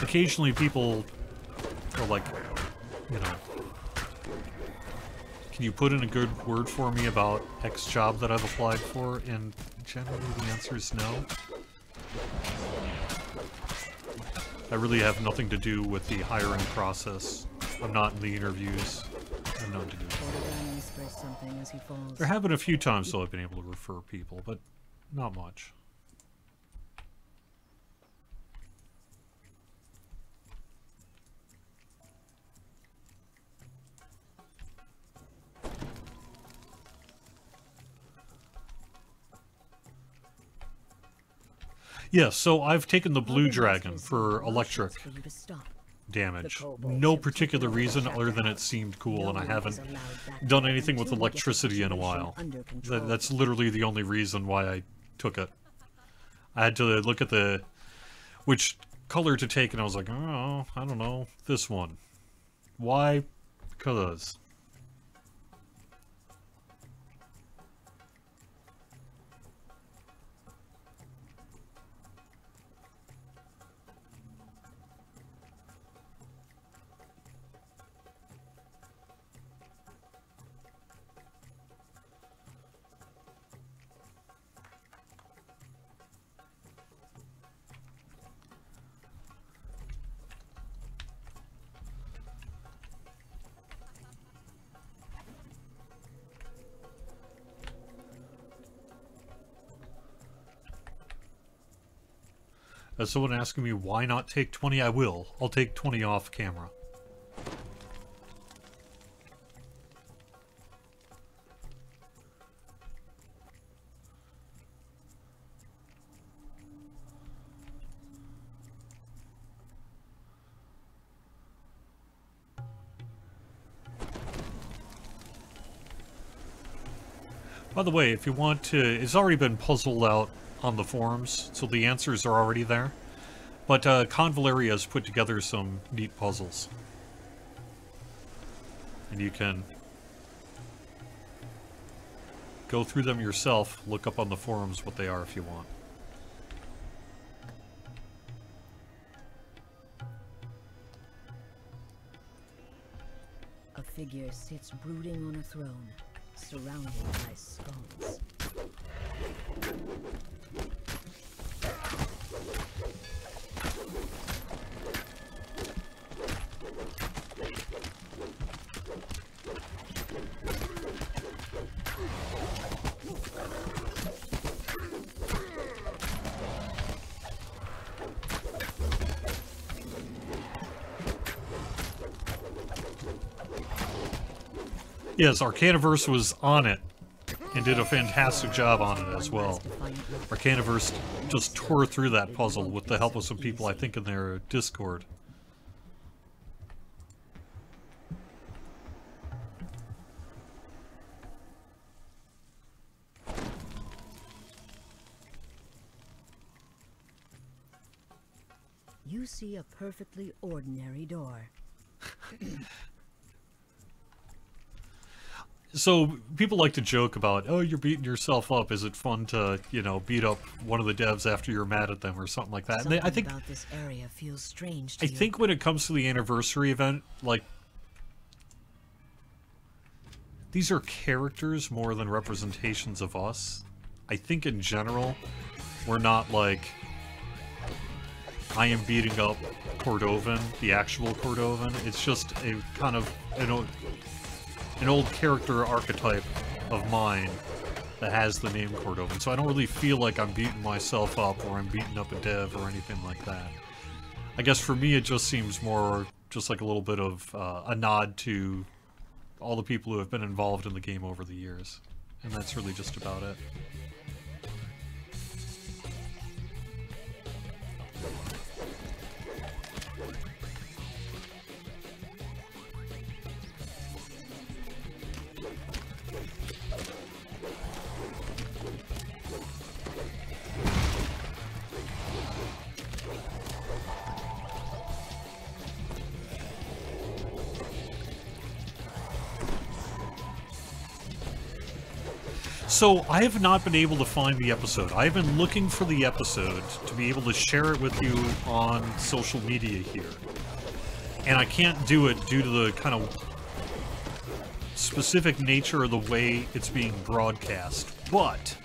Occasionally people are like, you know, can you put in a good word for me about X job that I've applied for? And generally the answer is no. I really have nothing to do with the hiring process. I'm not in the interviews. I have nothing to do with it. There have been a few times though I've been able to refer people, but not much. Yes, so I've taken the Blue Dragon for electric damage. No particular reason other than it seemed cool, and I haven't done anything with electricity in a while. That's literally the only reason why I took it. I had to look at which color to take, and I was like, oh, I don't know, this one. Why? Because. As someone asking me why not take 20, I will. I'll take 20 off camera. By the way, if you want to, it's already been puzzled out on the forums, so the answers are already there. But Convaleria has put together some neat puzzles. And you can go through them yourself, look up on the forums what they are if you want. A figure sits brooding on a throne, surrounded by skulls. Yes, Arcaniverse was on it and did a fantastic job on it as well. Arcaniverse just tore through that puzzle with the help of some people, I think, in their Discord. you see a perfectly ordinary door. So people like to joke about, oh, you're beating yourself up. Is it fun to, you know, beat up one of the devs after you're mad at them or something like that? Something And I think about this area feels strange to you. I think when it comes to the anniversary event, like, these are characters more than representations of us. I think in general, we're not like, I am beating up Cordovan, the actual Cordovan. It's just a kind of an old character archetype of mine that has the name Cordovan. So I don't really feel like I'm beating myself up or I'm beating up a dev or anything like that. I guess for me it just seems more just like a little bit of a nod to all the people who have been involved in the game over the years. And that's really just about it. So, I have not been able to find the episode. I've been looking for the episode to be able to share it with you on social media here. And I can't do it due to the kind of specific nature of the way it's being broadcast. But,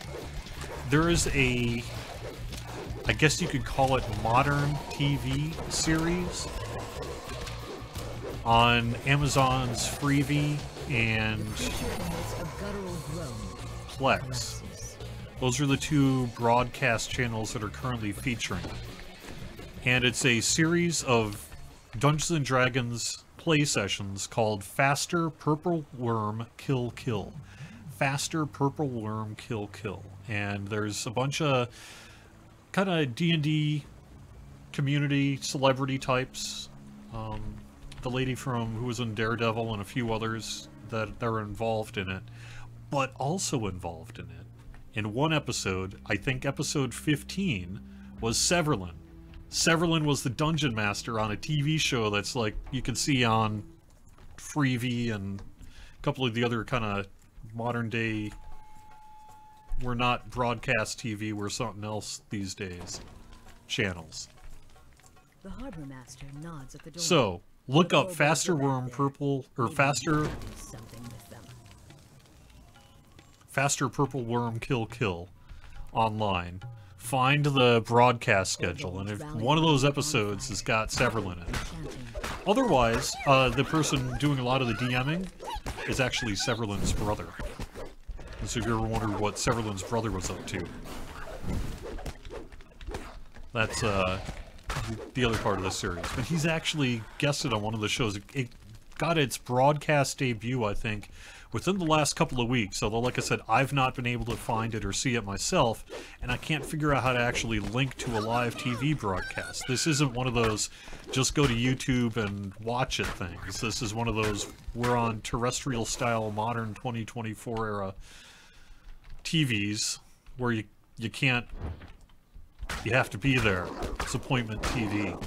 there is a, I guess you could call it modern TV series on Amazon's Freevee and Plex. Those are the two broadcast channels that are currently featuring. And it's a series of Dungeons & Dragons play sessions called Faster Purple Worm Kill Kill. Faster Purple Worm Kill Kill. And there's a bunch of kind of D&D community celebrity types. The lady from who was in Daredevil and a few others that are involved in it. But also involved in it. In one episode, I think episode 15, was Severlin. Severlin was the dungeon master on a TV show that's like, you can see on Freevee and a couple of the other kind of modern day, we're not broadcast TV, we're something else these days, channels. The harbor master nods at the door. So, look up Faster Worm Purple, or Faster... Faster Purple Worm Kill Kill online. Find the broadcast schedule, and if one of those episodes has got Severlin in it. Otherwise, the person doing a lot of the DMing is actually Severlin's brother. And so if you ever wondered what Severlin's brother was up to, that's the other part of the series. But he's actually guested on one of the shows. It got its broadcast debut, I think, within the last couple of weeks, although like I said, I've not been able to find it or see it myself, and I can't figure out how to actually link to a live TV broadcast. This isn't one of those just go to YouTube and watch it things. This is one of those we're on terrestrial style modern 2024 era TVs where you can't, you have to be there. It's appointment TV.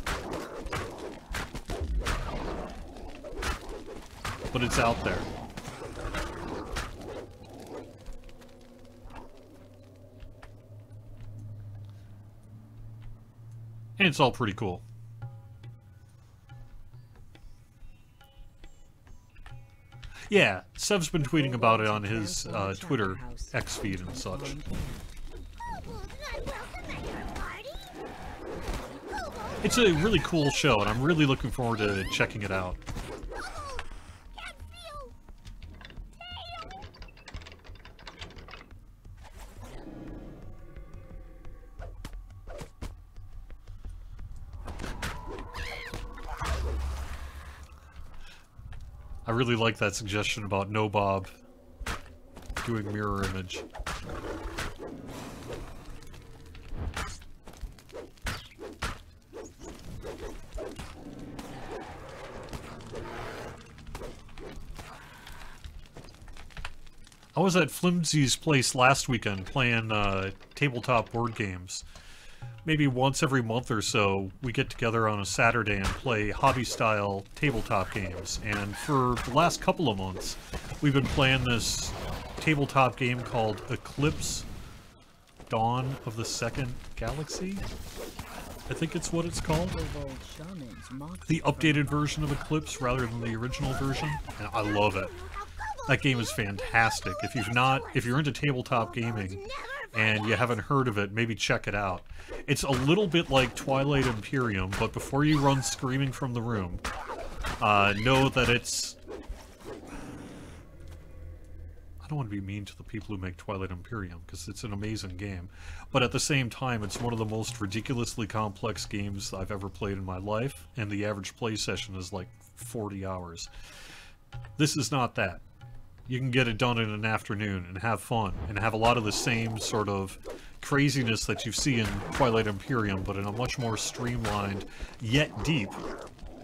But it's out there. And it's all pretty cool. Yeah, Sev's been tweeting about it on his Twitter X feed and such. It's a really cool show, and I'm really looking forward to checking it out. I really like that suggestion about Nobob doing mirror image. I was at Flimsy's place last weekend playing tabletop board games maybe once every month or so, we get together on a Saturday and play hobby-style tabletop games. And for the last couple of months, we've been playing this tabletop game called Eclipse: Dawn of the Second Galaxy? I think it's what it's called. The updated version of Eclipse rather than the original version. And I love it. That game is fantastic. If you're into tabletop gaming and you haven't heard of it, maybe check it out. It's a little bit like Twilight Imperium, but before you run screaming from the room, know that it's... I don't want to be mean to the people who make Twilight Imperium, because it's an amazing game. But at the same time, it's one of the most ridiculously complex games I've ever played in my life, and the average play session is like 40 hours. This is not that. You can get it done in an afternoon and have fun, and have a lot of the same sort of craziness that you see in Twilight Imperium, but in a much more streamlined, yet deep,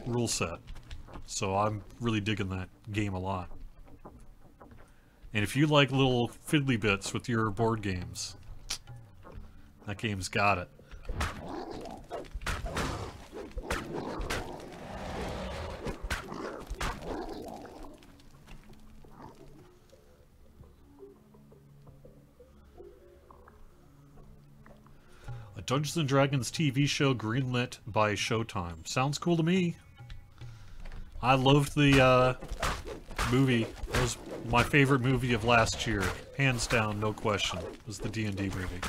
rule set. So I'm really digging that game a lot. And if you like little fiddly bits with your board games, that game's got it. A Dungeons & Dragons TV show greenlit by Showtime. Sounds cool to me. I loved the movie. That was my favorite movie of last year. Hands down, no question. Was the D&D movie.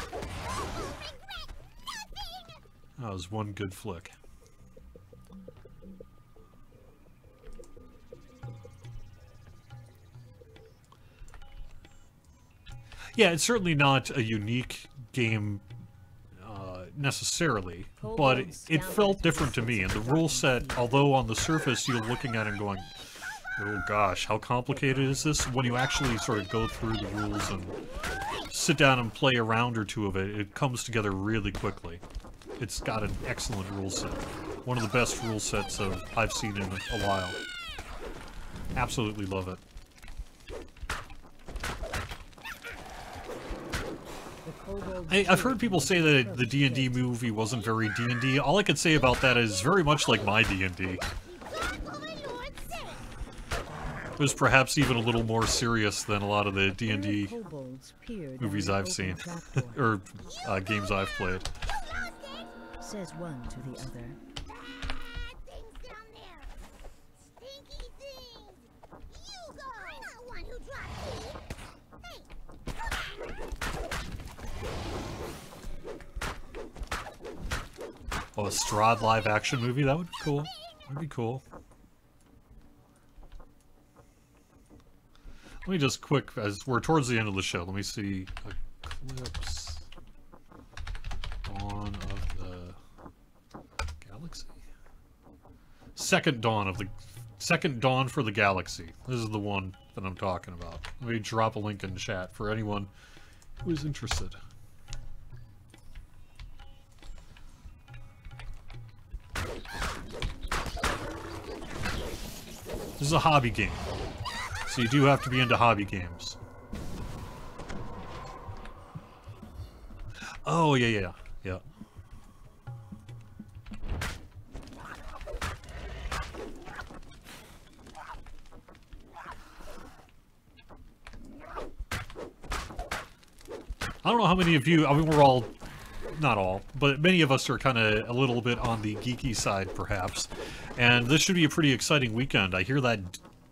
That was one good flick. Yeah, it's certainly not a unique game necessarily, but it felt different to me, and the rule set, although on the surface you're looking at it and going, oh gosh, how complicated is this? When you actually sort of go through the rules and sit down and play a round or two of it, it comes together really quickly. It's got an excellent rule set. One of the best rule sets I've seen in a while. Absolutely love it. I've heard people say that the D&D movie wasn't very D&D. All I could say about that is very much like my D&D. It was perhaps even a little more serious than a lot of the D&D movies I've seen, or games I've played. Says one to the other. Oh, a Strahd live-action movie? That would be cool. That'd be cool. Let me just quick, as we're towards the end of the show, let me see. Eclipse. Dawn of the Galaxy? Second Dawn for the Galaxy. This is the one that I'm talking about. Let me drop a link in the chat for anyone who is interested. This is a hobby game, so you do have to be into hobby games. Oh, yeah. I don't know how many of you, I mean, we're all, not all, but many of us are kind of a little bit on the geeky side, perhaps. And this should be a pretty exciting weekend. I hear that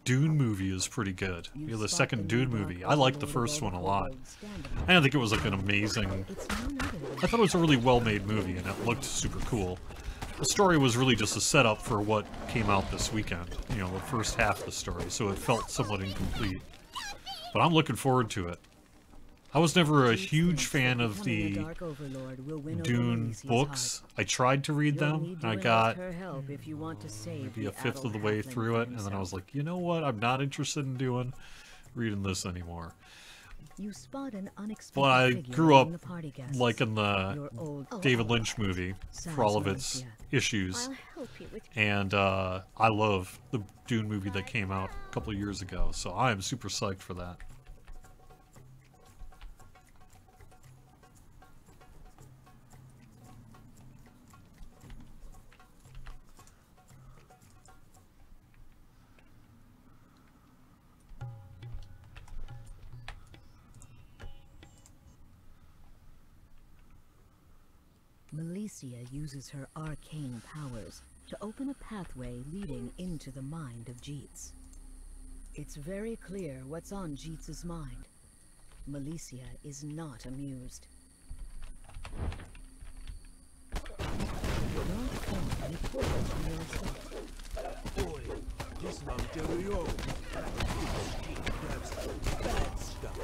Dune movie is pretty good. You know, the second Dune movie. I liked the first one a lot. I don't think it was like an amazing... I thought it was a really well-made movie, and it looked super cool. The story was really just a setup for what came out this weekend. You know, the first half of the story, so it felt somewhat incomplete. But I'm looking forward to it. I was never a huge fan of the Dune books. I tried to read them, and I got maybe a fifth of the way through it, and then I was like, you know what, I'm not interested in reading this anymore. But I grew up like in the David Lynch movie for all of its issues, and I love the Dune movie that came out a couple of years ago, so I am super psyched for that. Malicia uses her arcane powers to open a pathway leading into the mind of Jeets. It's very clear what's on Jeets' mind. Malicia is not amused. Your phone reports from your estate. Boy, this long Delio. That's bad stuff.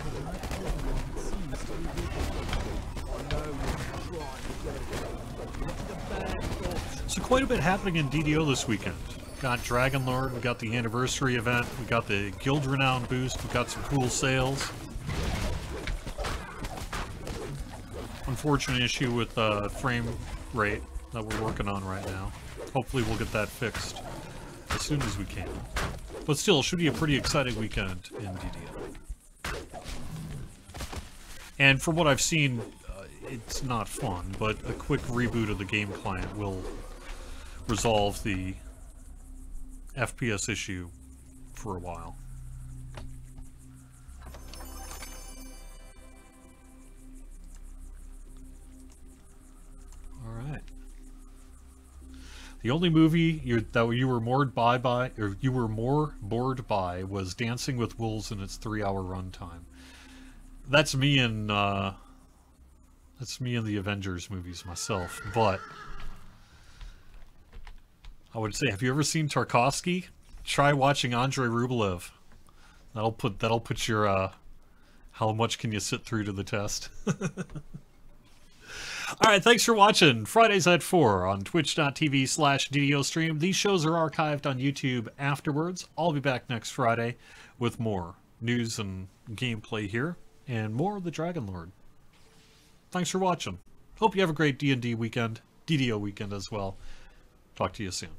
The Dark Overlord seems to be weakening. I know you're trying to get it. What's the bad thoughts? So quite a bit happening in DDO this weekend. Got Dragonlord, we got the anniversary event, we got the Guild Renown boost, we got some cool sales. Unfortunate issue with frame rate that we're working on right now. Hopefully we'll get that fixed as soon as we can. But still, it should be a pretty exciting weekend in DDO. And from what I've seen, it's not fun, but a quick reboot of the game client will resolve the FPS issue for a while. Alright. The only movie that you were more bored by was Dancing with Wolves in its 3-hour runtime. That's me in the Avengers movies myself, but I would say, have you ever seen Tarkovsky? Try watching Andrei Rublev. That'll put your how much can you sit through to the test. Alright, thanks for watching. Fridays at 4 on twitch.tv/DDOstream. These shows are archived on YouTube afterwards. I'll be back next Friday with more news and gameplay here, and more of the Dragonlord. Thanks for watching. Hope you have a great D&D weekend, DDO weekend as well. Talk to you soon.